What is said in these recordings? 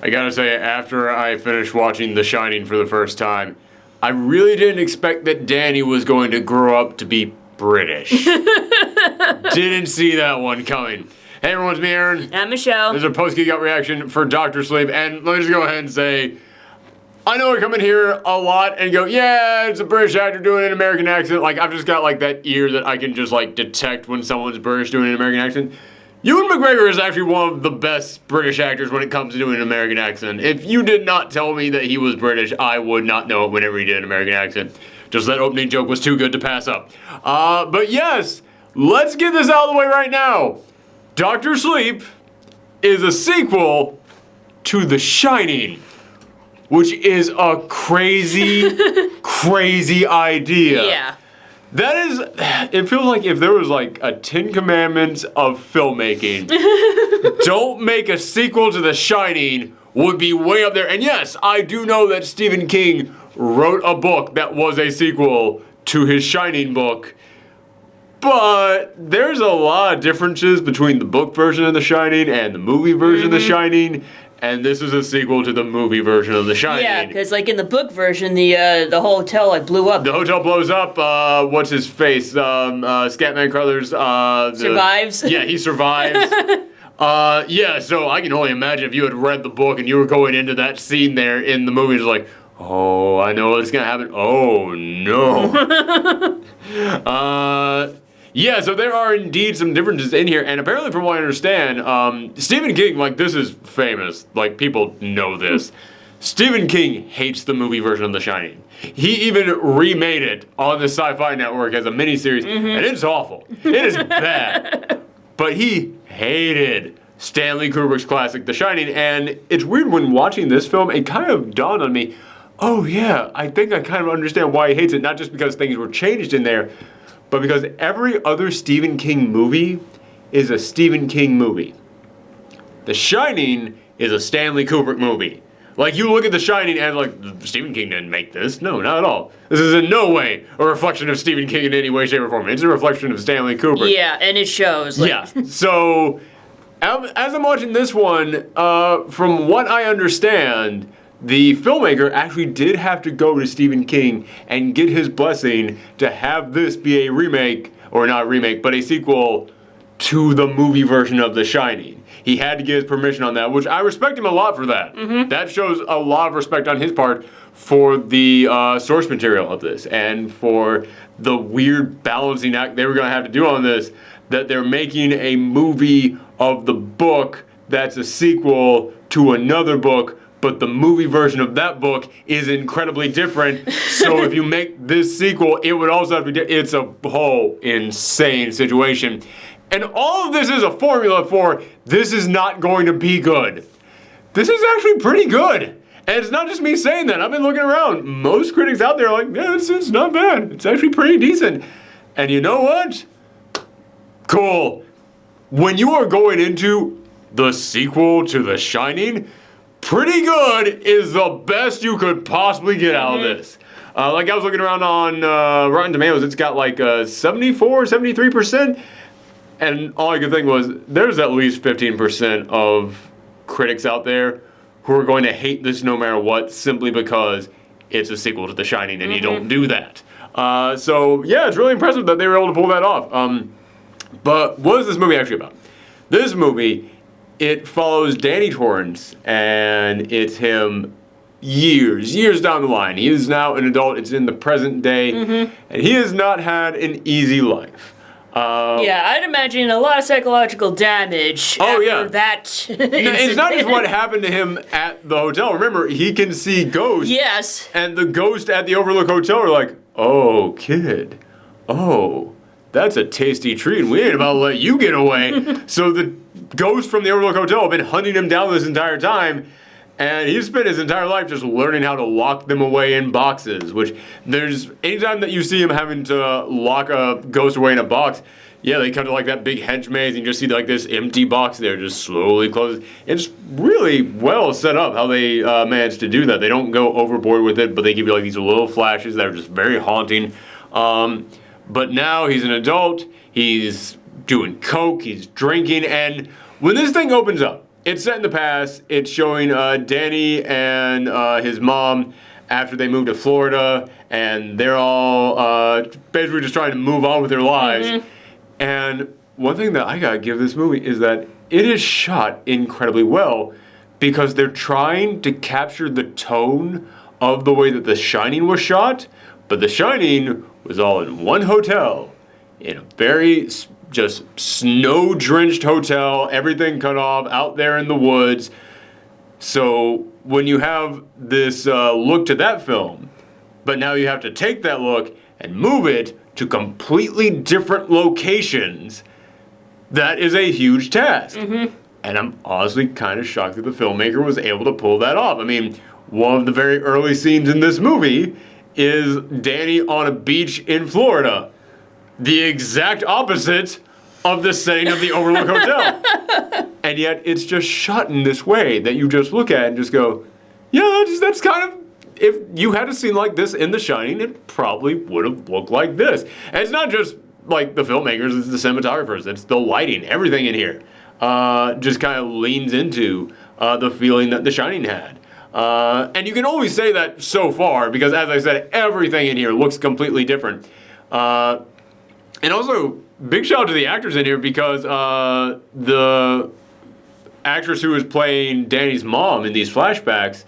I gotta say, after I finished watching The Shining for the first time, I really didn't expect that Danny was going to grow up to be British. Didn't see that one coming. Hey everyone, it's me, Aaron. I'm Michelle. This is a post-Geekout reaction for Dr. Sleep, and let me just go ahead and say, I know I come in here a lot and go, yeah, it's a British actor doing an American accent. Like, I've just got, like, that ear that I can just, like, detect when someone's British doing an American accent. Ewan McGregor is actually one of the best British actors when it comes to doing an American accent. If you did not tell me that he was British, I would not know it whenever he did an American accent. Just that opening joke was too good to pass up. But yes, let's get this out of the way right now. Dr. Sleep is a sequel to The Shining, which is a crazy, crazy idea. Yeah. That is, it feels like if there was like a 10 Commandments of filmmaking, don't make a sequel to The Shining would be way up there. And yes, I do know that Stephen King wrote a book that was a sequel to his Shining book, but there's a lot of differences between the book version of The Shining and the movie version of The Shining. And this is a sequel to the movie version of The Shining. Yeah, because like in the book version, the whole hotel like blew up. The hotel blows up. What's his face? Scatman Crothers. Survives. Yeah, he survives. Yeah, so I can only imagine if you had read the book and you were going into that scene there in the movie, it's like, oh, I know what's gonna happen. Oh no. Yeah, so there are indeed some differences in here, and apparently from what I understand, Stephen King, like, this is famous, like, people know this. Stephen King hates the movie version of The Shining. He even remade it on the Sci-Fi Network as a miniseries, and it's awful. It is bad. But he hated Stanley Kubrick's classic, The Shining, and it's weird when watching this film, it kind of dawned on me, oh yeah, I think I kind of understand why he hates it, not just because things were changed in there, but because every other Stephen King movie is a Stephen King movie. The Shining is a Stanley Kubrick movie. Like, you look at The Shining and like, Stephen King didn't make this. No, not at all. This is in no way a reflection of Stephen King in any way, shape, or form. It's a reflection of Stanley Kubrick. Yeah, and it shows. Like. Yeah, so as I'm watching this one, from what I understand, the filmmaker actually did have to go to Stephen King and get his blessing to have this be a remake, or not a remake, but a sequel to the movie version of The Shining. He had to get his permission on that, which I respect him a lot for that. That shows a lot of respect on his part for the source material of this and for the weird balancing act they were going to have to do on this, that they're making a movie of the book that's a sequel to another book, but the movie version of that book is incredibly different. So if you make this sequel, it would also have to be, it's a whole insane situation. And all of this is a formula for, this is not going to be good. This is actually pretty good. And it's not just me saying that. I've been looking around. Most critics out there are like, yeah, it's not bad. It's actually pretty decent. And you know what? Cool. When you are going into the sequel to The Shining, pretty good is the best you could possibly get out of this. Like, I was looking around on Rotten Tomatoes, it's got like 74, 73%. And all I could think was, there's at least 15% of critics out there who are going to hate this no matter what, simply because it's a sequel to The Shining and you don't do that. So yeah, it's really impressive that they were able to pull that off. But what is this movie actually about? This movie, it follows Danny Torrance, and it's him years down the line. He is now an adult. It's in the present day, and he has not had an easy life. Yeah, I'd imagine a lot of psychological damage after that incident. It's not just what happened to him at the hotel. Remember, he can see ghosts. Yes. And the ghosts at the Overlook Hotel are like, oh, kid, oh, that's a tasty treat, and we ain't about to let you get away. So the ghosts from the Overlook Hotel have been hunting him down this entire time, and he's spent his entire life just learning how to lock them away in boxes, which anytime that you see him having to lock a ghost away in a box, yeah, they cut to like that big hedge maze and you just see like this empty box there just slowly closes. It's really well set up how they managed to do that. They don't go overboard with it, but they give you like these little flashes that are just very haunting. But now he's an adult, he's doing coke, he's drinking, and when this thing opens up, it's set in the past. It's showing Danny and his mom after they moved to Florida, and they're all basically just trying to move on with their lives. Mm-hmm. And one thing that I gotta give this movie is that it is shot incredibly well because they're trying to capture the tone of the way that The Shining was shot, but The Shining was all in one hotel, in a very just snow-drenched hotel, everything cut off out there in the woods. So when you have this look to that film, but now you have to take that look and move it to completely different locations, that is a huge task. Mm-hmm. And I'm honestly kind of shocked that the filmmaker was able to pull that off. I mean, one of the very early scenes in this movie is Danny on a beach in Florida. The exact opposite of the setting of the Overlook Hotel. And yet it's just shot in this way that you just look at it and just go, yeah, that's kind of, if you had a scene like this in The Shining, it probably would have looked like this. And it's not just like the filmmakers, it's the cinematographers, it's the lighting, everything in here just kind of leans into the feeling that The Shining had. And you can only say that so far because, as I said, everything in here looks completely different. And also, big shout out to the actors in here because the actress who is playing Danny's mom in these flashbacks,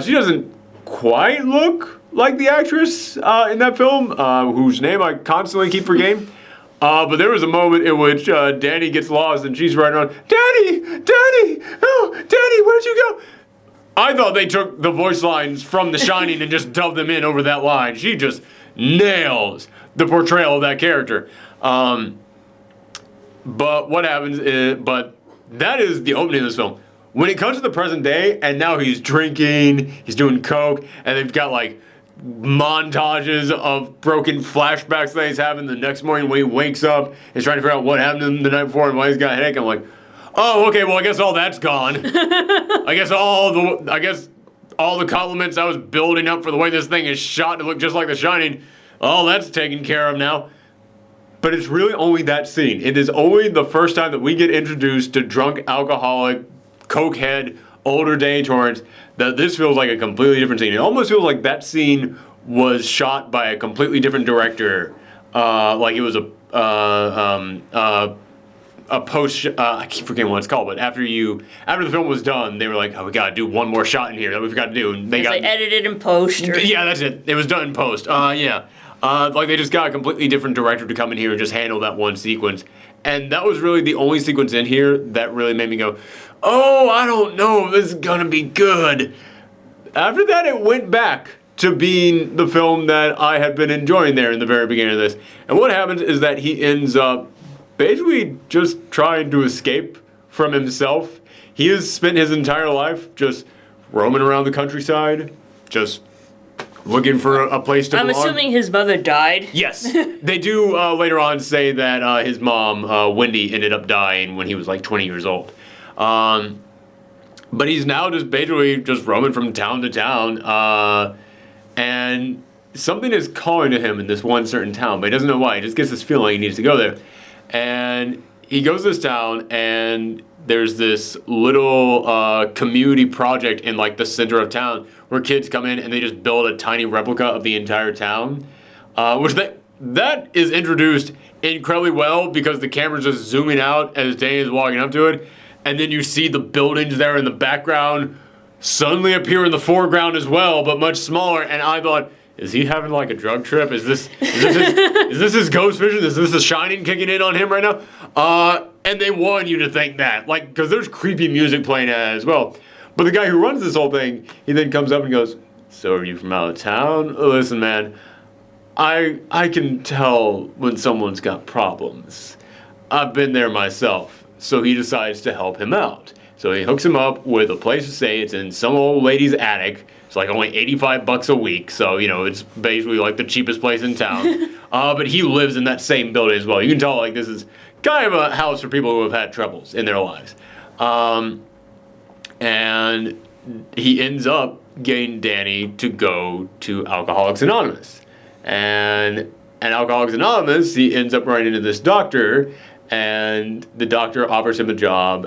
she doesn't quite look like the actress in that film, whose name I constantly keep forgetting. But there was a moment in which Danny gets lost and she's running around, Danny! Danny! Oh, Danny, where'd you go? I thought they took the voice lines from The Shining and just dubbed them in over that line. She just nails the portrayal of that character. But what happens is, but that is the opening of this film. When it comes to the present day, and now he's drinking, he's doing coke, and they've got like montages of broken flashbacks that he's having the next morning when he wakes up, he's trying to figure out what happened to him the night before and why he's got a headache. I'm like, oh, okay, well, I guess all that's gone. I guess all the compliments I was building up for the way this thing is shot to look just like The Shining, all that's taken care of now. But it's really only that scene. It is only the first time that we get introduced to drunk, alcoholic, cokehead, older Danny Torrance that this feels like a completely different scene. It almost feels like that scene was shot by a completely different director. Like it was a post. I keep forgetting what it's called, but after the film was done, they were like, "Oh, we gotta do one more shot in here that we've got to do." And they edited in post. Yeah, that's it. It was done in post. Yeah. Like they just got a completely different director to come in here and just handle that one sequence. And that was really the only sequence in here that really made me go, oh, I don't know if this is gonna be good. After that, it went back to being the film that I had been enjoying there in the very beginning of this. And what happens is that he ends up basically just trying to escape from himself. He has spent his entire life just roaming around the countryside, just looking for a place to belong. I'm assuming his mother died. Yes. They do later on say that his mom, Wendy, ended up dying when he was like 20 years old. But he's now just basically just roaming from town to town. And something is calling to him in this one certain town, but he doesn't know why. He just gets this feeling he needs to go there. And he goes to this town, and there's this little community project in like the center of town where kids come in and they just build a tiny replica of the entire town, which that is introduced incredibly well because the camera's just zooming out as Danny is walking up to it, and then you see the buildings there in the background suddenly appear in the foreground as well, but much smaller. And I thought, is he having like a drug trip? Is this his ghost vision? Is this The Shining kicking in on him right now? And they want you to think that, like, because there's creepy music playing at it as well. But the guy who runs this whole thing, he then comes up and goes, "So are you from out of town? Listen, man, I can tell when someone's got problems. I've been there myself." So he decides to help him out. So he hooks him up with a place to stay. It's in some old lady's attic. It's like only $85 a week, so it's basically like the cheapest place in town. But he lives in that same building as well. You can tell like this is kind of a house for people who have had troubles in their lives. And he ends up getting Danny to go to Alcoholics Anonymous. And at Alcoholics Anonymous, he ends up running into this doctor, and the doctor offers him a job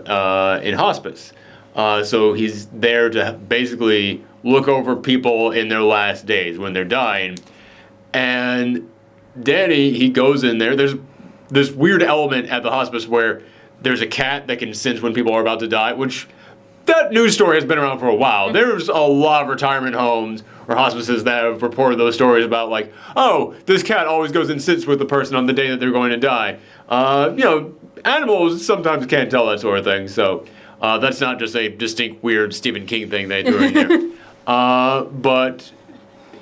in hospice. So he's there to basically look over people in their last days when they're dying. And Danny, he goes in there. There's this weird element at the hospice where there's a cat that can sense when people are about to die, which that news story has been around for a while. There's a lot of retirement homes or hospices that have reported those stories about like, oh, this cat always goes and sits with the person on the day that they're going to die. Animals sometimes can't tell that sort of thing, so that's not just a distinct weird Stephen King thing they threw in there. But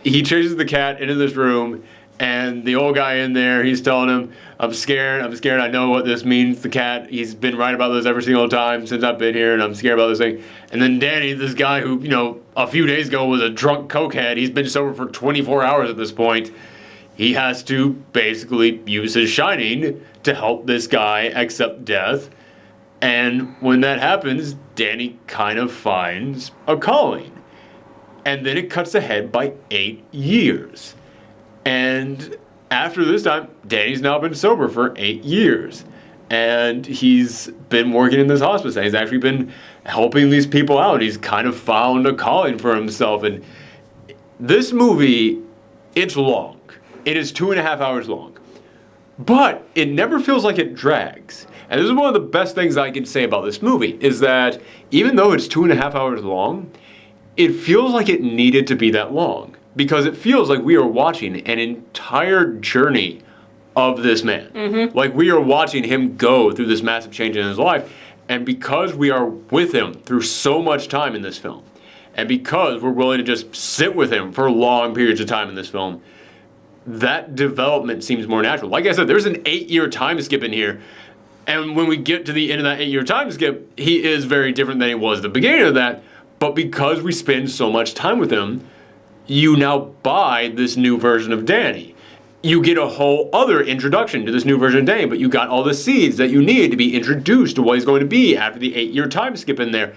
he chases the cat into this room, and the old guy in there, he's telling him, I'm scared, I know what this means, the cat, he's been right about this every single time since I've been here, and I'm scared about this thing. And then Danny, this guy who, a few days ago was a drunk cokehead, he's been sober for 24 hours at this point, he has to basically use his shining to help this guy accept death. And when that happens, Danny kind of finds a calling. And then it cuts ahead by 8 years. And after this time, Danny's now been sober for 8 years. And he's been working in this hospice. And he's actually been helping these people out. He's kind of found a calling for himself. And this movie, it's long. It is 2.5 hours long. But it never feels like it drags. And this is one of the best things I can say about this movie, is that even though it's 2.5 hours long, it feels like it needed to be that long. Because it feels like we are watching an entire journey of this man. Mm-hmm. Like we are watching him go through this massive change in his life. And because we are with him through so much time in this film, and because we're willing to just sit with him for long periods of time in this film, that development seems more natural. Like I said, there's an 8-year time skip in here. And when we get to the end of that 8-year time skip, he is very different than he was at the beginning of that. But because we spend so much time with him, you now buy this new version of Danny. You get a whole other introduction to this new version of Danny, but you got all the seeds that you need to be introduced to what he's going to be after the 8-year time skip in there.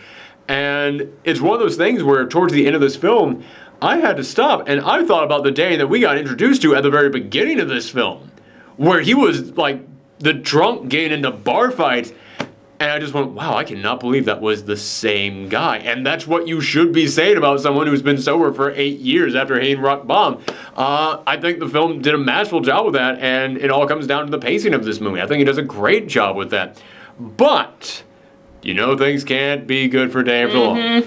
And it's one of those things where towards the end of this film, I had to stop and I thought about the Danny that we got introduced to at the very beginning of this film, where he was like the drunk getting into bar fights. And I just went, wow, I cannot believe that was the same guy. And that's what you should be saying about someone who's been sober for 8 years after hitting rock bottom. I think the film did a masterful job with that, and it all comes down to the pacing of this movie. I think it does a great job with that. But, things can't be good for Danny for long.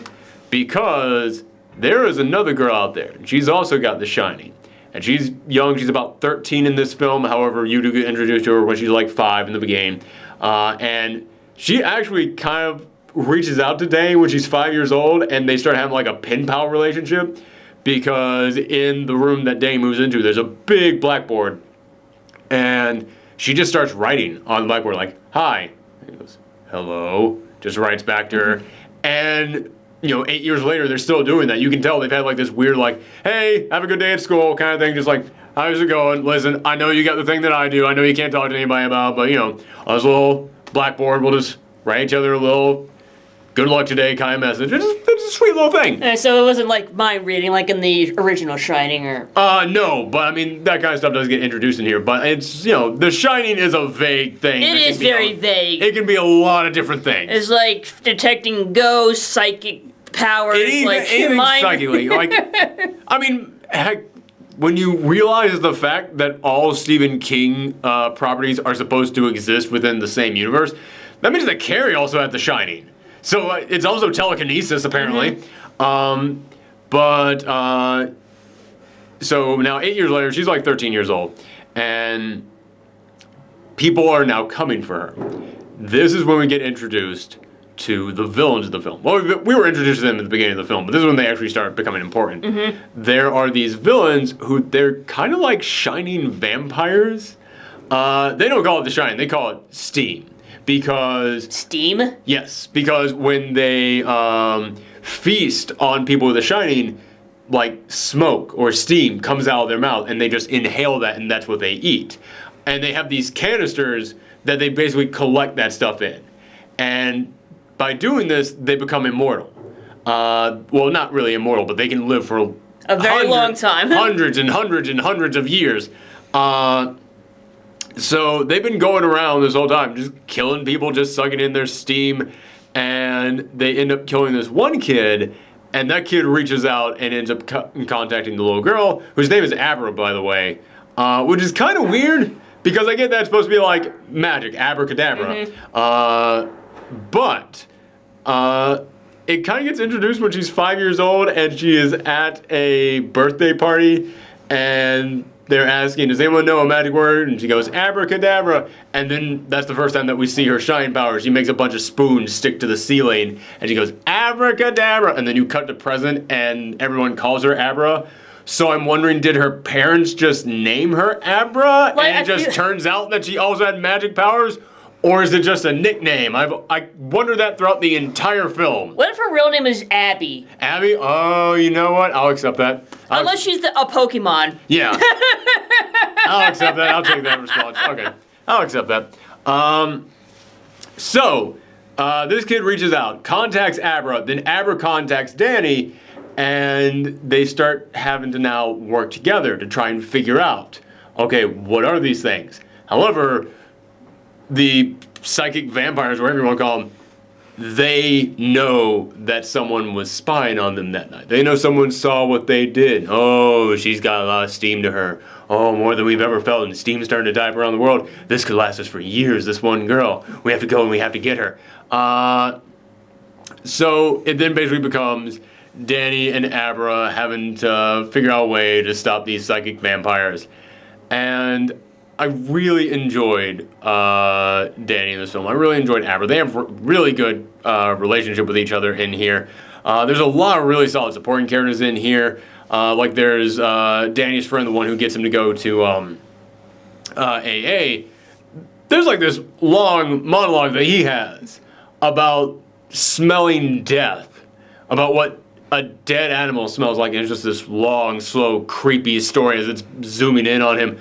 Because there is another girl out there. She's also got The Shining. And she's young. She's about 13 in this film. However, you do get introduced to her when she's like 5 in the beginning. And she actually kind of reaches out to Danny when she's 5 years old, and they start having like a pen pal relationship, because in the room that Danny moves into, there's a big blackboard, and she just starts writing on the blackboard like, hi. And he goes, hello, just writes back to her. And 8 years later, they're still doing that. You can tell they've had like this weird like, hey, have a good day at school kind of thing, just like, how's it going? Listen, I know you got the thing that I do. I know you can't talk to anybody about, but on this little blackboard, we'll just write each other a little good luck today kind of message. It's a sweet little thing. So it wasn't like mind reading like in the original Shining or... No, but I mean, that kind of stuff does get introduced in here, but it's, The Shining is a vague thing. It is very vague. It can be a lot of different things. It's like detecting ghosts, psychic powers, anything psychically. Like, I mean, heck, when you realize the fact that all Stephen King properties are supposed to exist within the same universe, that means that Carrie also had The Shining. So it's also telekinesis, apparently. Mm-hmm. So now 8 years later, she's like 13 years old. And people are now coming for her. This is when we get introduced to the villains of the film. Well, we were introduced to them at the beginning of the film, but this is when they actually start becoming important. Mm-hmm. There are these villains who, they're kind of like shining vampires. They don't call it The Shining, they call it Steam. Because... Steam? Yes, because when they feast on people with The Shining, like smoke or steam comes out of their mouth and they just inhale that and that's what they eat. And they have these canisters that they basically collect that stuff in. And by doing this, they become immortal. Well, not really immortal, but they can live for a very long time. Hundreds and hundreds and hundreds of years. So they've been going around this whole time, just killing people, just sucking in their steam, and they end up killing this one kid, and that kid reaches out and ends up contacting the little girl, whose name is Abra, by the way, which is kind of weird, because I get that's supposed to be like magic, abracadabra, but it kind of gets introduced when she's 5 years old, and she is at a birthday party, and they're asking, does anyone know a magic word? And she goes, abracadabra. And then that's the first time that we see her shine power. She makes a bunch of spoons stick to the ceiling. And she goes, abracadabra. And then you cut to present and everyone calls her Abra. So I'm wondering, did her parents just name her Abra? Like, and it just turns out that she also had magic powers? Or is it just a nickname? I wonder that throughout the entire film. What if her real name is Abby? Abby? Oh, you know what? I'll accept that. Unless she's a Pokemon. Yeah. I'll accept that. I'll take that response. Okay. I'll accept that. So, this kid reaches out, contacts Abra, then Abra contacts Danny, and they start having to now work together to try and figure out, okay, what are these things? However, the psychic vampires, whatever you want to call them, they know that someone was spying on them that night. They know someone saw what they did. Oh, she's got a lot of steam to her. Oh, more than we've ever felt, and steam's starting to dive around the world. This could last us for years, this one girl. We have to go and we have to get her. So it then basically becomes Danny and Abra having to figure out a way to stop these psychic vampires. And I really enjoyed Danny in this film. I really enjoyed Abra. They have a really good relationship with each other in here. There's a lot of really solid supporting characters in here. Like there's Danny's friend, the one who gets him to go to AA. There's like this long monologue that he has about smelling death, about what a dead animal smells like. And it's just this long, slow, creepy story as it's zooming in on him.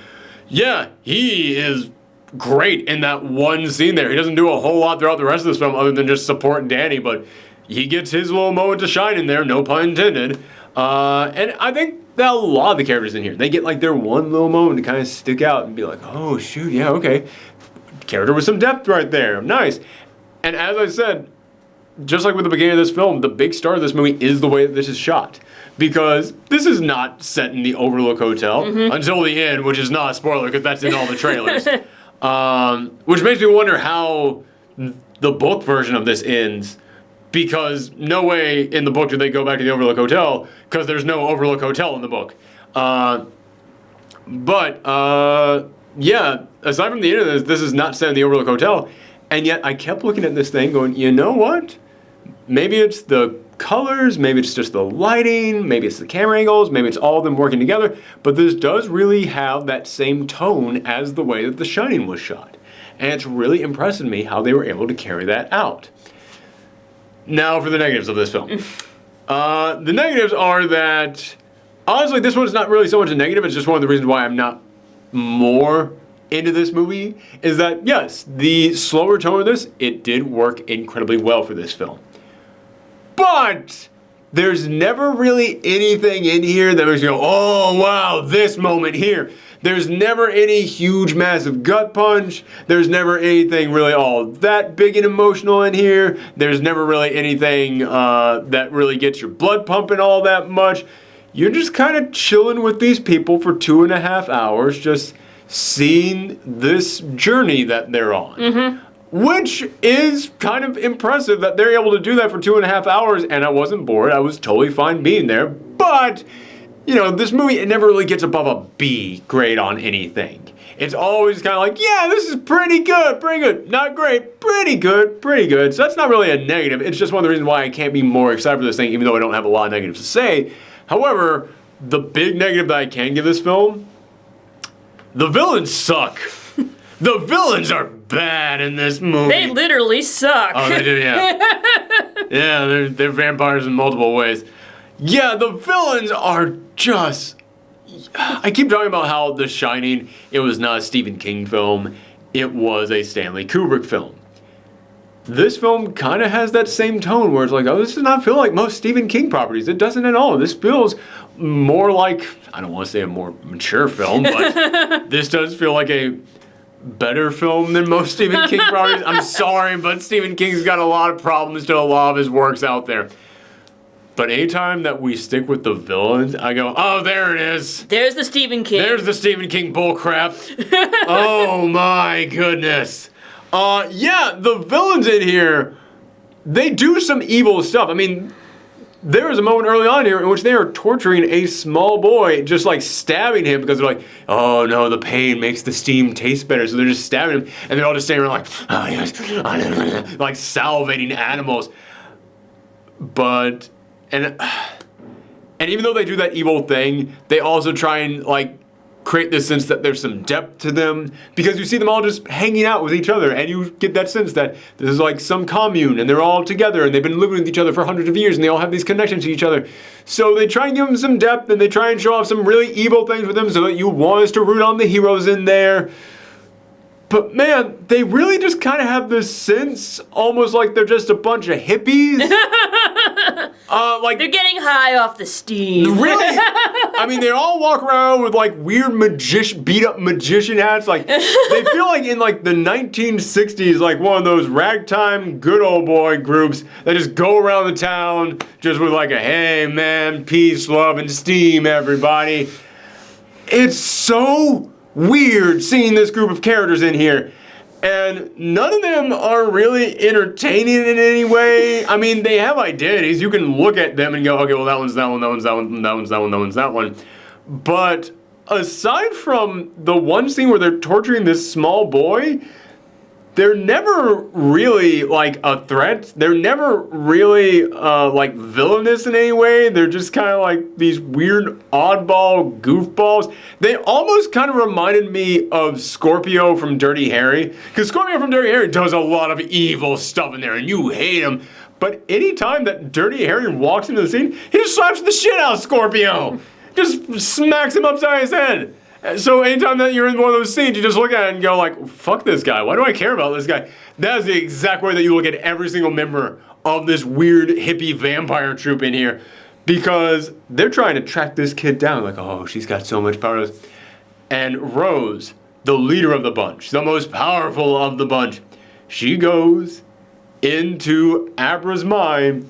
Yeah, he is great in that one scene there. He doesn't do a whole lot throughout the rest of this film other than just support Danny, but he gets his little moment to shine in there, no pun intended. And I think that a lot of the characters in here, they get like their one little moment to kind of stick out and be like, oh shoot, yeah, okay. Character with some depth right there, nice. And as I said, just like with the beginning of this film, the big star of this movie is the way that this is shot. Because this is not set in the Overlook Hotel until the end, which is not a spoiler because that's in all the trailers. Which makes me wonder how the book version of this ends. Because no way in the book do they go back to the Overlook Hotel because there's no Overlook Hotel in the book. Yeah, aside from the end of this is not set in the Overlook Hotel. And yet I kept looking at this thing going, you know what? Maybe it's the colors, maybe it's just the lighting, maybe it's the camera angles, maybe it's all of them working together, but this does really have that same tone as the way that The Shining was shot. And it's really impressed me how they were able to carry that out. Now for the negatives of this film. The negatives are that, honestly, this one's not really so much a negative, it's just one of the reasons why I'm not more into this movie, is that, yes, the slower tone of this, it did work incredibly well for this film. But there's never really anything in here that makes you go, oh, wow, this moment here. There's never any huge, massive gut punch. There's never anything really all that big and emotional in here. There's never really anything that really gets your blood pumping all that much. You're just kind of chilling with these people for 2.5 hours, just seeing this journey that they're on. Which is kind of impressive that they're able to do that for 2.5 hours, and I wasn't bored. I was totally fine being there. But, you know, this movie, it never really gets above a B grade on anything. It's always kind of like, yeah, this is pretty good, not great, pretty good. So that's not really a negative. It's just one of the reasons why I can't be more excited for this thing, even though I don't have a lot of negatives to say. However, the big negative that I can give this film, the villains suck. The villains are bad in this movie. They literally suck. Oh, they do, yeah. Yeah, they're vampires in multiple ways. Yeah, the villains are just... I keep talking about how The Shining, it was not a Stephen King film. It was a Stanley Kubrick film. This film kind of has that same tone where it's like, oh, this does not feel like most Stephen King properties. It doesn't at all. This feels more like, I don't want to say a more mature film, but this does feel like a better film than most Stephen King properties. I'm sorry, but Stephen King's got a lot of problems to a lot of his works out there. But anytime that we stick with the villains, I go, oh, there it is. There's the Stephen King. There's the Stephen King bullcrap. Oh my goodness. Yeah, the villains in here, they do some evil stuff. I mean, there was a moment early on here in which they are torturing a small boy, just like stabbing him because they're like, oh no, the pain makes the steam taste better. So they're just stabbing him and they're all just standing around like, oh yes, like salivating animals. But, and even though they do that evil thing, they also try and like create this sense that there's some depth to them because you see them all just hanging out with each other and you get that sense that this is like some commune and they're all together and they've been living with each other for hundreds of years and they all have these connections to each other. So they try and give them some depth and they try and show off some really evil things with them so that you want us to root on the heroes in there. But man, they really just kind of have this sense almost like they're just a bunch of hippies. Like they're getting high off the steam. Really? I mean, they all walk around with like weird beat-up magician hats. Like they feel like in like the 1960s, like one of those ragtime good old boy groups that just go around the town just with like a hey man, peace, love, and steam, everybody. It's so weird seeing this group of characters in here. And none of them are really entertaining in any way. I mean, they have identities. You can look at them and go, okay, well, that one's that one, that one's that one, that one's that one, that one's that one. But aside from the one scene where they're torturing this small boy, they're never really like a threat. They're never really like villainous in any way. They're just kind of like these weird oddball goofballs. They almost kind of reminded me of Scorpio from Dirty Harry. Because Scorpio from Dirty Harry does a lot of evil stuff in there and you hate him. But anytime that Dirty Harry walks into the scene, he just slaps the shit out of Scorpio. Just smacks him upside his head. So anytime that you're in one of those scenes, you just look at it and go like, fuck this guy. Why do I care about this guy? That is the exact way that you look at every single member of this weird hippie vampire troupe in here. Because they're trying to track this kid down. Like, oh, she's got so much power. And Rose, the leader of the bunch, the most powerful of the bunch, she goes into Abra's mind.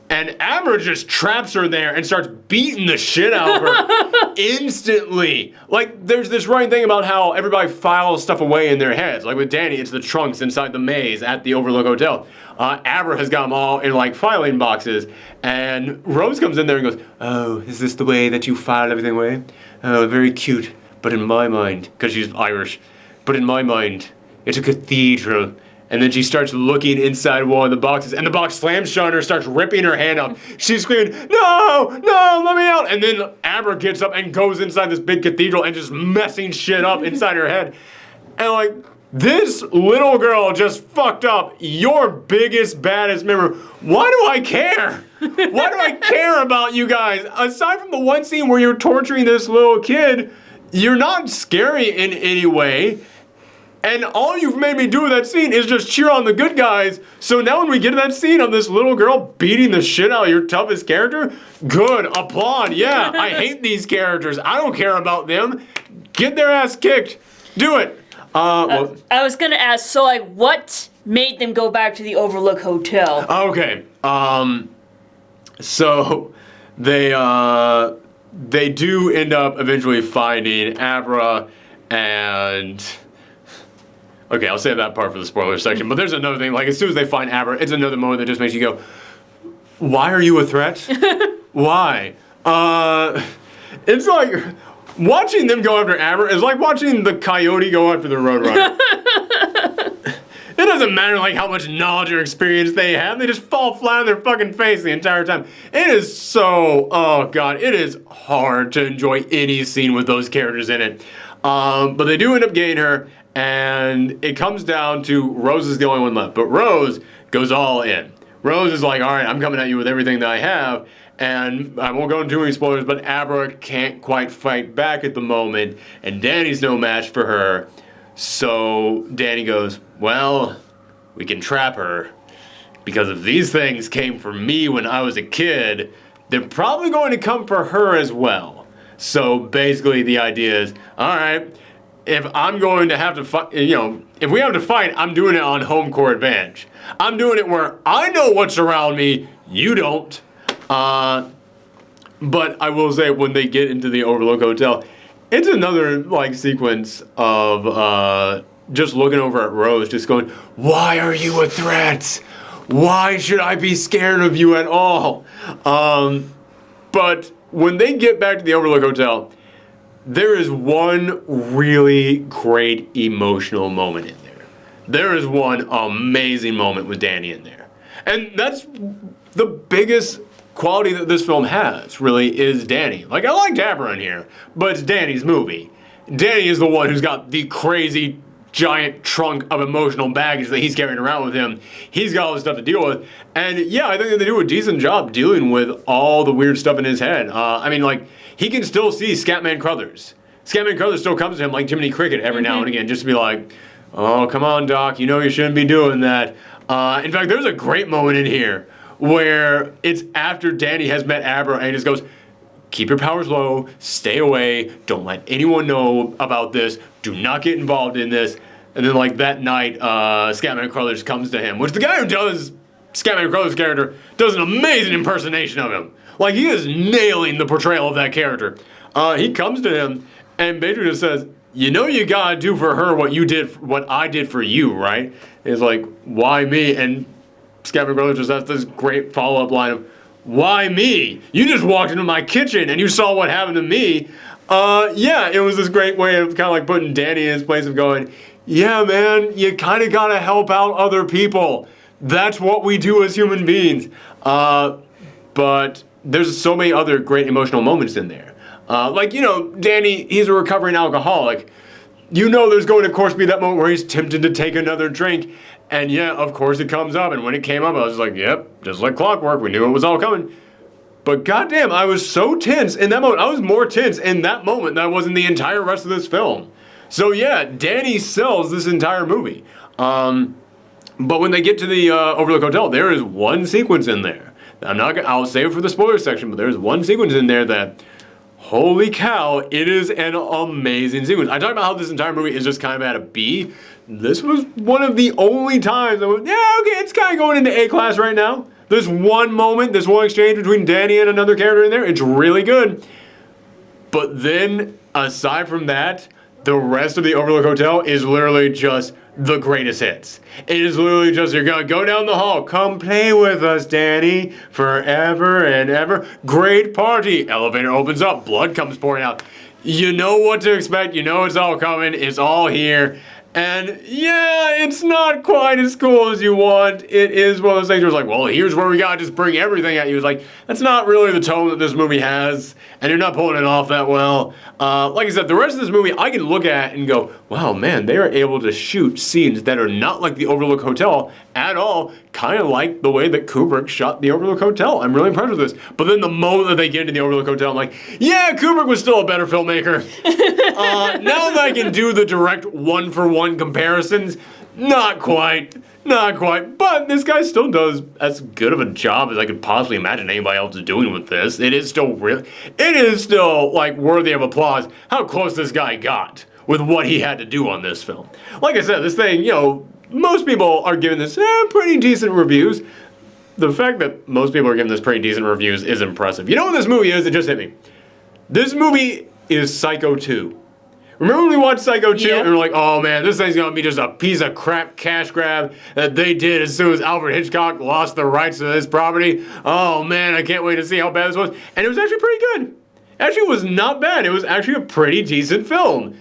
And Abra just traps her there and starts beating the shit out of her instantly. Like, there's this running thing about how everybody files stuff away in their heads. Like with Danny, it's the trunks inside the maze at the Overlook Hotel. Abra has got them all in like filing boxes. And Rose comes in there and goes, oh, is this the way that you file everything away? Oh, very cute. But in my mind, because she's Irish, but in my mind, it's a cathedral. And then she starts looking inside one of the boxes, and the box slams shut on her, starts ripping her hand up. She's screaming, no, no, let me out. And then Abra gets up and goes inside this big cathedral and just messing shit up inside her head. And like, this little girl just fucked up your biggest, baddest member. Why do I care? Why do I care about you guys? Aside from the one scene where you're torturing this little kid, you're not scary in any way. And all you've made me do with that scene is just cheer on the good guys. So now when we get to that scene of this little girl beating the shit out of your toughest character, good, applaud, yeah, I hate these characters. I don't care about them. Get their ass kicked. Do it. I was gonna ask, so like, what made them go back to the Overlook Hotel? Okay, so they do end up eventually finding Abra and... Okay, I'll save that part for the spoiler section. But there's another thing. Like, as soon as they find Abra, it's another moment that just makes you go, why are you a threat? Why? It's like, watching them go after Abra is like watching the coyote go after the roadrunner. It doesn't matter, like, how much knowledge or experience they have. They just fall flat on their fucking face the entire time. It is so, oh, God, it is hard to enjoy any scene with those characters in it. But they do end up getting her. And it comes down to Rose is the only one left. But Rose goes all in. Rose is like, all right, I'm coming at you with everything that I have. And I won't go into too many spoilers, but Abra can't quite fight back at the moment. And Danny's no match for her. So Danny goes, well, we can trap her. Because if these things came for me when I was a kid, they're probably going to come for her as well. So basically the idea is, all right, if I'm going to have to fight, if we have to fight, I'm doing it on home court advantage. I'm doing it where I know what's around me, you don't. But I will say, when they get into the Overlook Hotel, it's another sequence of just looking over at Rose, just going, "Why are you a threat? Why should I be scared of you at all?" But when they get back to the Overlook Hotel, there is one really great emotional moment in there. There is one amazing moment with Danny in there. And that's the biggest quality that this film has, really, is Danny. I liked Abra in here, but it's Danny's movie. Danny is the one who's got the crazy giant trunk of emotional baggage that he's carrying around with him. He's got all this stuff to deal with. And yeah, I think that they do a decent job dealing with all the weird stuff in his head. He can still see Scatman Crothers. Scatman Crothers still comes to him like Jiminy Cricket every now and again, just to be like, "Oh, come on, Doc, you know you shouldn't be doing that." In fact, there's a great moment in here where it's after Danny has met Abra and he just goes, "Keep your powers low, stay away, don't let anyone know about this, do not get involved in this." And then that night, Scatman Crothers comes to him, which the guy who does Scatman Crothers' character does an amazing impersonation of him. He is nailing the portrayal of that character. He comes to him and basically just says, "You know you gotta do for her what I did for you, right?" And he's like, "Why me?" And Scatman Crothers just has this great follow-up line of, "Why me? You just walked into my kitchen and you saw what happened to me." Yeah, it was this great way of kind of putting Danny in his place of going, "Yeah, man, you kind of gotta help out other people. That's what we do as human beings." But there's so many other great emotional moments in there. Danny, he's a recovering alcoholic. There's going to, of course, be that moment where he's tempted to take another drink. And yeah, of course it comes up. And when it came up, I was like, yep, just like clockwork. We knew it was all coming. But goddamn, I was so tense in that moment. I was more tense in that moment than I was in the entire rest of this film. So yeah, Danny sells this entire movie. But when they get to the Overlook Hotel, there is one sequence in there. I'll save it for the spoiler section, but there's one sequence in there that, holy cow, it is an amazing sequence. I talked about how this entire movie is just kind of at a B. This was one of the only times I went, yeah, okay, it's kind of going into A class right now. This one moment, this one exchange between Danny and another character in there, it's really good. But then, aside from that, the rest of the Overlook Hotel is literally just the greatest hits. It is literally just, you're gonna go down the hall, come play with us, Danny, forever and ever. Great party. Elevator opens up, blood comes pouring out. You know what to expect, you know it's all coming, it's all here. And yeah, it's not quite as cool as you want. It is one of those things where it's like, well, here's where we gotta just bring everything at you. It's like, that's not really the tone that this movie has, and you're not pulling it off that well. Like I said, the rest of this movie, I can look at and go, wow, man, they are able to shoot scenes that are not like the Overlook Hotel at all, kind of like the way that Kubrick shot the Overlook Hotel. I'm really impressed with this. But then the moment that they get into the Overlook Hotel, I'm like, yeah, Kubrick was still a better filmmaker. Now that I can do the direct one-for-one comparisons, not quite. But this guy still does as good of a job as I could possibly imagine anybody else is doing with this. It is still worthy of applause how close this guy got with what he had to do on this film. Like I said, this thing, most people are giving this pretty decent reviews. The fact that most people are giving this pretty decent reviews is impressive. You know what this movie is? It just hit me. This movie is Psycho 2. Remember when we watched Psycho 2 and we're like, oh man, this thing's gonna be just a piece of crap cash grab that they did as soon as Alfred Hitchcock lost the rights to this property. Oh man, I can't wait to see how bad this was. And it was actually pretty good. Actually, it was not bad. It was actually a pretty decent film.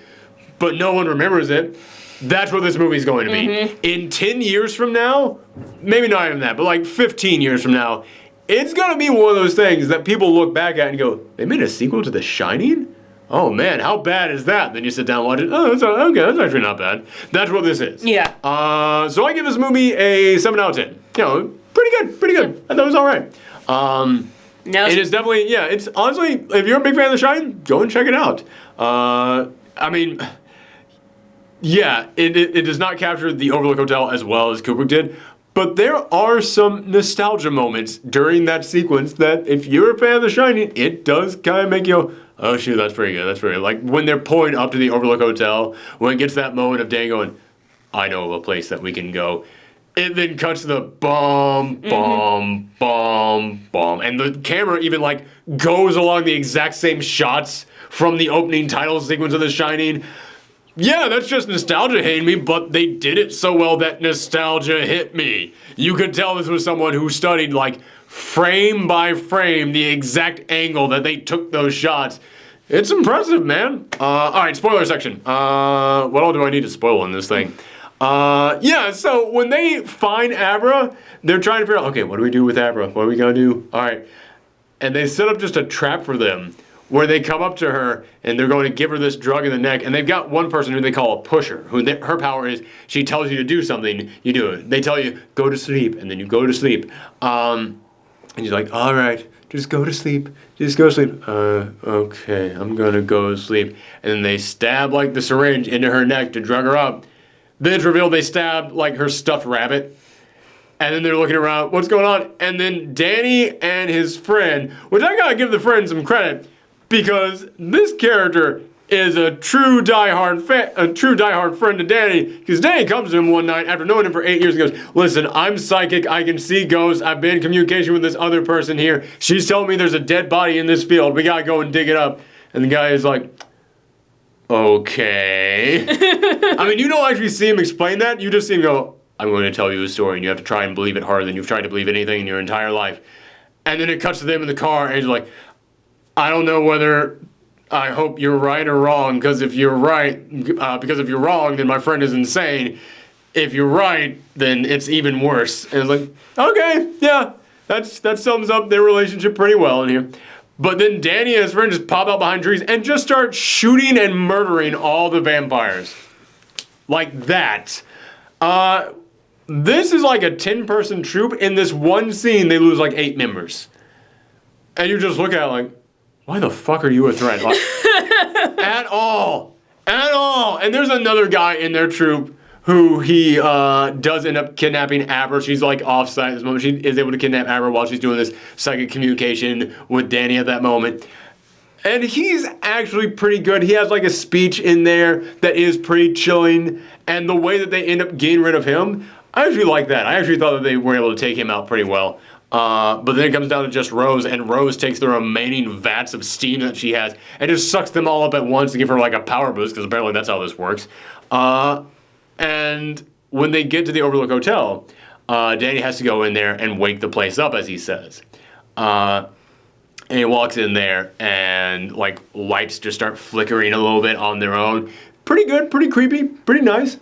But no one remembers it. That's what this movie's going to be. In 10 years from now, maybe not even that, but 15 years from now, it's gonna be one of those things that people look back at and go, they made a sequel to The Shining? Oh man, how bad is that? Then you sit down and watch it. Oh, okay, that's actually not bad. That's what this is. Yeah. So I give this movie a 7 out of 10. Pretty good. I thought it was all right. It is definitely, it's honestly, if you're a big fan of The Shining, go and check it out. It does not capture the Overlook Hotel as well as Kubrick did, But there are some nostalgia moments during that sequence that, if you're a fan of The Shining, it does kind of make you go, oh shoot, that's pretty good, that's pretty good. Like when they're pulling up to the Overlook Hotel, when it gets that moment of Danny going, I know of a place that we can go. It then cuts to the bomb, and the camera even like goes along the exact same shots from the opening title sequence of The Shining. Yeah, that's just nostalgia hitting me, but they did it so well that nostalgia hit me. You could tell this was someone who studied, like, frame by frame, the exact angle that they took those shots. It's impressive, man. All right, spoiler section. What all do I need to spoil in this thing? Yeah, so when they find Abra, they're trying to figure out, okay, what do we do with Abra? What are we gonna do? All right. And they set up just a trap for them, where they come up to her and they're going to give her this drug in the neck, and they've got one person who they call a pusher, her power is she tells you to do something, you do it. They tell you, go to sleep, and then you go to sleep. And you're like, all right, just go to sleep. Just go to sleep. Okay, I'm going to go to sleep. And then they stab like the syringe into her neck to drug her up. Then it's revealed they stabbed like her stuffed rabbit. And then they're looking around, what's going on? And then Danny and his friend, which I gotta give the friend some credit, because this character is a true diehard friend to Danny, because Danny comes to him one night after knowing him for 8 years and goes, listen, I'm psychic, I can see ghosts, I've been in communication with this other person here, she's telling me there's a dead body in this field, we gotta go and dig it up. And the guy is like, okay. I mean, you don't actually see him explain that, you just see him go, I'm going to tell you a story, and you have to try and believe it harder than you've tried to believe anything in your entire life. And then it cuts to them in the car, and he's like, I don't know whether I hope you're right or wrong, because if you're right, because if you're wrong, then my friend is insane. If you're right, then it's even worse. And it's like, okay, yeah, that sums up their relationship pretty well in here. But then Danny and his friend just pop out behind trees and just start shooting and murdering all the vampires. Like that. This is like a 10-person troop. In this one scene, they lose like 8 members. And you just look at it like, why the fuck are you a threat? Like, at all. And there's another guy in their troop who he does end up kidnapping Abra. She's like offsite at this moment. She is able to kidnap Abra while she's doing this psychic communication with Danny at that moment. And he's actually pretty good. He has like a speech in there that is pretty chilling. And the way that they end up getting rid of him, I actually like that. I actually thought that they were able to take him out pretty well. But then it comes down to just Rose, and Rose takes the remaining vats of steam that she has and just sucks them all up at once to give her like a power boost, because apparently that's how this works. And when they get to the Overlook Hotel, Danny has to go in there and wake the place up, as he says. And he walks in there, and like lights just start flickering a little bit on their own. Pretty good, pretty creepy, pretty nice.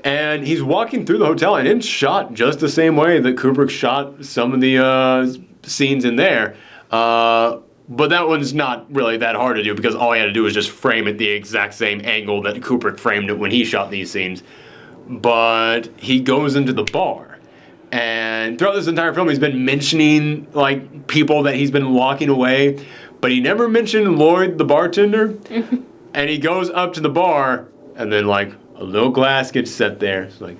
And he's walking through the hotel, and it's shot just the same way that Kubrick shot some of the scenes in there. But that one's not really that hard to do, because all he had to do was just frame it the exact same angle that Kubrick framed it when he shot these scenes. But he goes into the bar, and throughout this entire film, he's been mentioning like people that he's been locking away, but he never mentioned Lloyd, the bartender. And he goes up to the bar, and then like a little glass gets set there. It's like,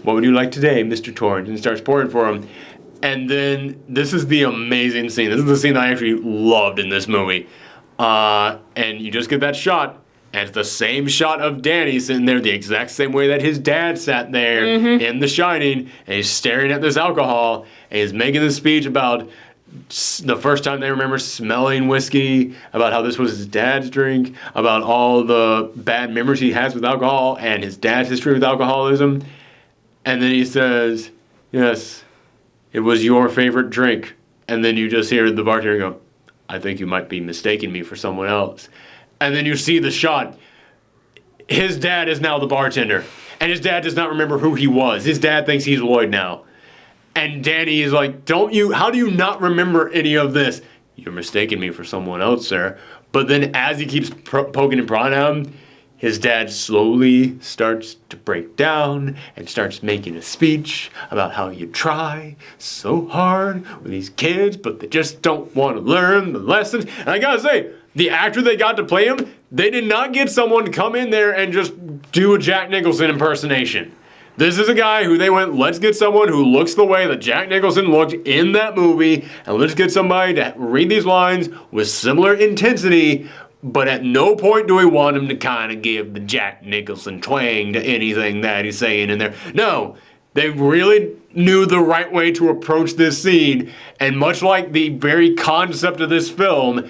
what would you like today, Mr. Torrance? And starts pouring for him. And then this is the amazing scene. This is the scene that I actually loved in this movie. And you just get that shot, and it's the same shot of Danny sitting there the exact same way that his dad sat there in The Shining, and he's staring at this alcohol, and he's making this speech about the first time they remember smelling whiskey, about how this was his dad's drink, about all the bad memories he has with alcohol and his dad's history with alcoholism. And then he says, yes, it was your favorite drink. And then you just hear the bartender go, I think you might be mistaking me for someone else. And then you see the shot. His dad is now the bartender, and his dad does not remember who he was. His dad thinks he's Lloyd now. And Danny is like, how do you not remember any of this? You're mistaking me for someone else, sir. But then as he keeps poking and prodding at him, his dad slowly starts to break down and starts making a speech about how you try so hard with these kids, but they just don't want to learn the lessons. And I gotta say, the actor they got to play him, they did not get someone to come in there and just do a Jack Nicholson impersonation. This is a guy who they went, let's get someone who looks the way that Jack Nicholson looked in that movie, and let's get somebody to read these lines with similar intensity, but at no point do we want him to kind of give the Jack Nicholson twang to anything that he's saying in there. No, they really knew the right way to approach this scene, and much like the very concept of this film,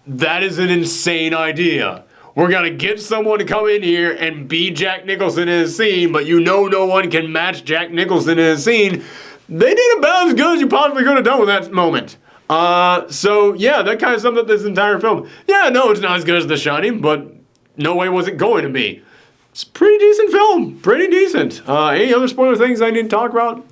that is an insane idea. We're going to get someone to come in here and be Jack Nicholson in his scene, but no one can match Jack Nicholson in his scene. They did about as good as you possibly could have done with that moment. So yeah, that kind of sums up this entire film. Yeah, no, it's not as good as The Shining, but no way was it going to be. It's a pretty decent film. Pretty decent. Any other spoiler things I need to talk about?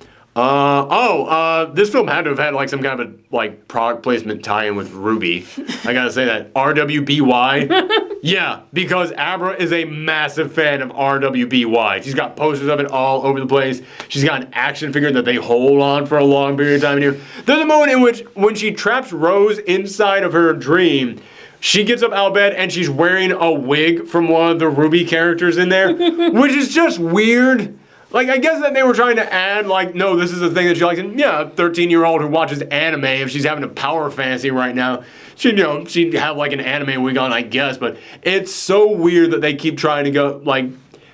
This film had to have had like some kind of a like product placement tie-in with Ruby. I gotta say that. RWBY. Yeah, because Abra is a massive fan of RWBY. She's got posters of it all over the place. She's got an action figure that they hold on for a long period of time here. There's a moment in which when she traps Rose inside of her dream, she gets up out of bed and she's wearing a wig from one of the Ruby characters in there, which is just weird. Like, I guess that they were trying to add, like, no, this is a thing that she likes. And yeah, a 13-year-old who watches anime, if she's having a power fantasy right now, she'd have, like, an anime wig on, I guess. But it's so weird that they keep trying to go, like,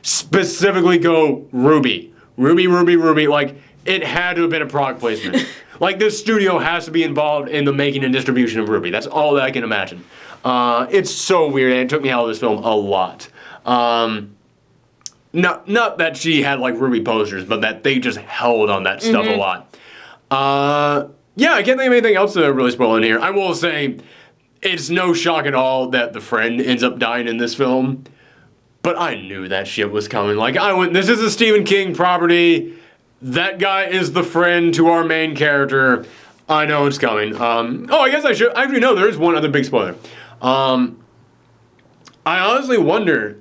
specifically go Ruby. Ruby. Like, it had to have been a product placement. Like, this studio has to be involved in the making and distribution of Ruby. That's all that I can imagine. It's so weird, and it took me out of this film a lot. Not that she had like Ruby posters, but that they just held on that stuff a lot. Yeah, I can't think of anything else to really spoil in here. I will say, it's no shock at all that the friend ends up dying in this film, but I knew that shit was coming. Like, this is a Stephen King property. That guy is the friend to our main character. I know it's coming. I guess I should. Actually, no, there is one other big spoiler. I honestly wonder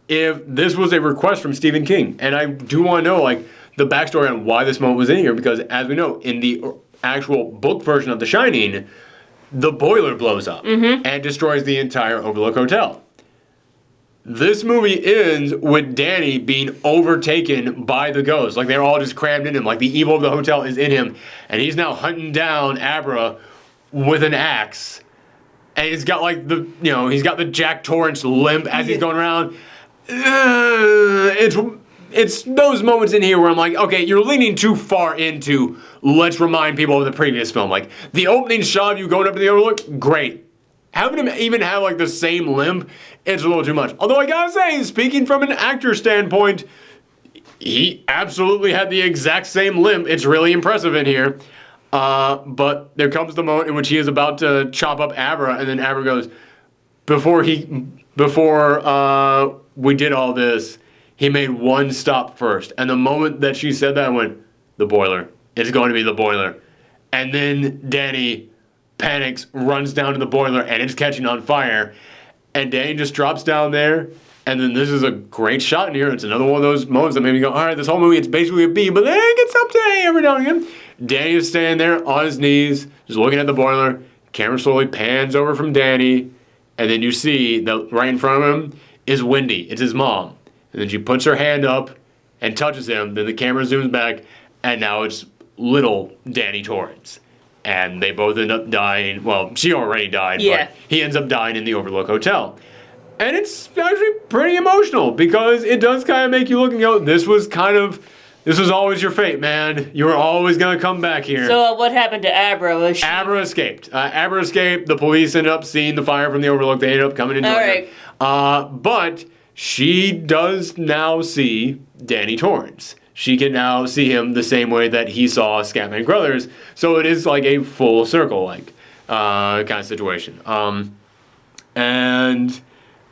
if this was a request from Stephen King. And I do want to know, like, the backstory on why this moment was in here, because as we know, in the actual book version of The Shining, the boiler blows up and destroys the entire Overlook Hotel. This movie ends with Danny being overtaken by the ghost. Like, they're all just crammed in him. Like, the evil of the hotel is in him. And he's now hunting down Abra with an axe. And he's got, like, he's got the Jack Torrance limp as he's going around. It's those moments in here where I'm like, okay, you're leaning too far into let's remind people of the previous film. Like, the opening shot of you going up to the Overlook, great. Having him even have like the same limp, it's a little too much. Although I gotta say, speaking from an actor standpoint, he absolutely had the exact same limp. It's really impressive in here. But there comes the moment in which he is about to chop up Abra, and then Abra goes, before we did all this, he made one stop first. And the moment that she said that, I went, the boiler. It's going to be the boiler. And then Danny panics, runs down to the boiler, and it's catching on fire. And Danny just drops down there. And then this is a great shot in here. It's another one of those moments that made me go, all right, this whole movie, it's basically a B, but then it gets up to A every now and again. Danny is standing there on his knees, just looking at the boiler. Camera slowly pans over from Danny. And then you see that right in front of him is Wendy. It's his mom. And then she puts her hand up and touches him. Then the camera zooms back, and now it's little Danny Torrance. And they both end up dying. Well, she already died, but he ends up dying in the Overlook Hotel. And it's actually pretty emotional because it does kind of make you look and go, this was always your fate, man. You were always going to come back here. So what happened to Abra? Abra escaped. Abra escaped. The police ended up seeing the fire from the Overlook. They ended up coming into it. But she does now see Danny Torrance. She can now see him the same way that he saw Scatman Crothers. So it is like a full circle kind of situation. And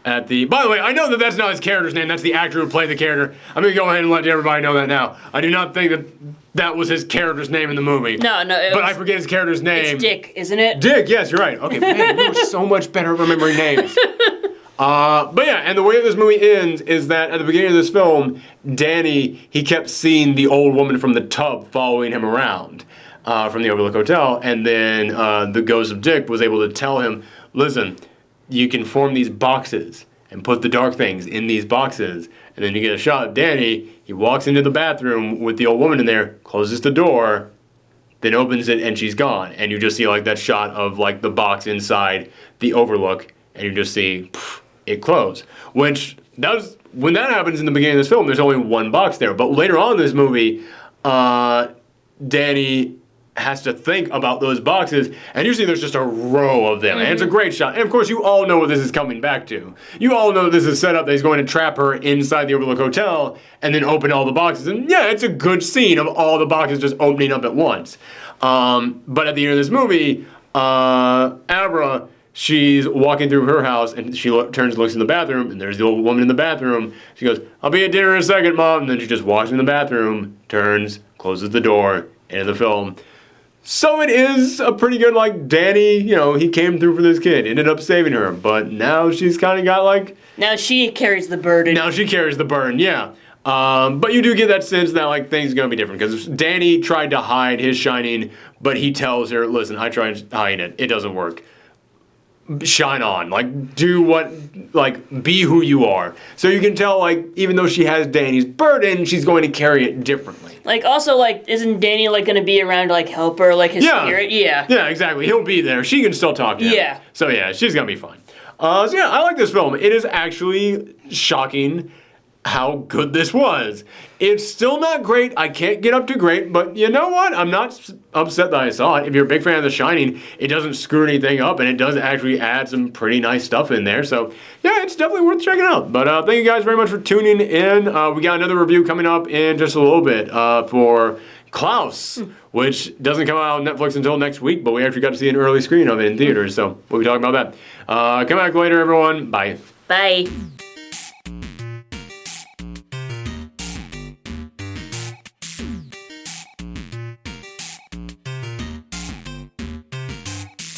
by the way, I know that that's not his character's name. That's the actor who played the character. I'm going to go ahead and let everybody know that now. I do not think that was his character's name in the movie. No. But I forget his character's name. It's Dick, isn't it? Dick, yes, you're right. Okay, man, you're so much better at remembering names. But yeah, and the way this movie ends is that at the beginning of this film, Danny, he kept seeing the old woman from the tub following him around from the Overlook Hotel. And then the ghost of Dick was able to tell him, listen, you can form these boxes. and put the dark things in these boxes. And then you get a shot of Danny. He walks into the bathroom with the old woman in there, closes the door, then opens it, and she's gone. And you just see like that shot of like the box inside the Overlook, and you just see it close. Which does, when that happens in the beginning of this film, there's only one box there. But later on in this movie, Danny has to think about those boxes, and usually there's just a row of them, and it's a great shot. And of course, you all know what this is coming back to. You all know this is set up that he's going to trap her inside the Overlook Hotel and then open all the boxes. And yeah, it's a good scene of all the boxes just opening up at once. But at the end of this movie, Abra, she's walking through her house, and she turns and looks in the bathroom, and there's the old woman in the bathroom. She goes, "I'll be at dinner in a second, Mom." And then she just walks in the bathroom, turns, closes the door, end of the film. So it is a pretty good, like, Danny, you know, he came through for this kid, ended up saving her, but now she's kind of got, like... Now she carries the burden. Now she carries the burden, yeah. But you do get that sense that, like, things are going to be different, because Danny tried to hide his shining, but he tells her, listen, I tried to hide it. It doesn't work. Shine on. Like, do what, like, be who you are. So you can tell, like, even though she has Danny's burden, she's going to carry it differently. Like, also, like, isn't Danny, like, going to be around to, like, help her, like, his spirit? Yeah. Yeah, exactly. He'll be there. She can still talk to him. Yeah. So, yeah, she's going to be fine. So, yeah, I like this film. It is actually shocking how good this was. It's still not great. I can't get up to great, but you know what? I'm not upset that I saw it. If you're a big fan of The Shining, it doesn't screw anything up, and it does actually add some pretty nice stuff in there. So, yeah, it's definitely worth checking out. But thank you guys very much for tuning in. We got another review coming up in just a little bit for Klaus, which doesn't come out on Netflix until next week, but we actually got to see an early screen of it in theaters, so we'll be talking about that. Come back later, everyone. Bye. Bye.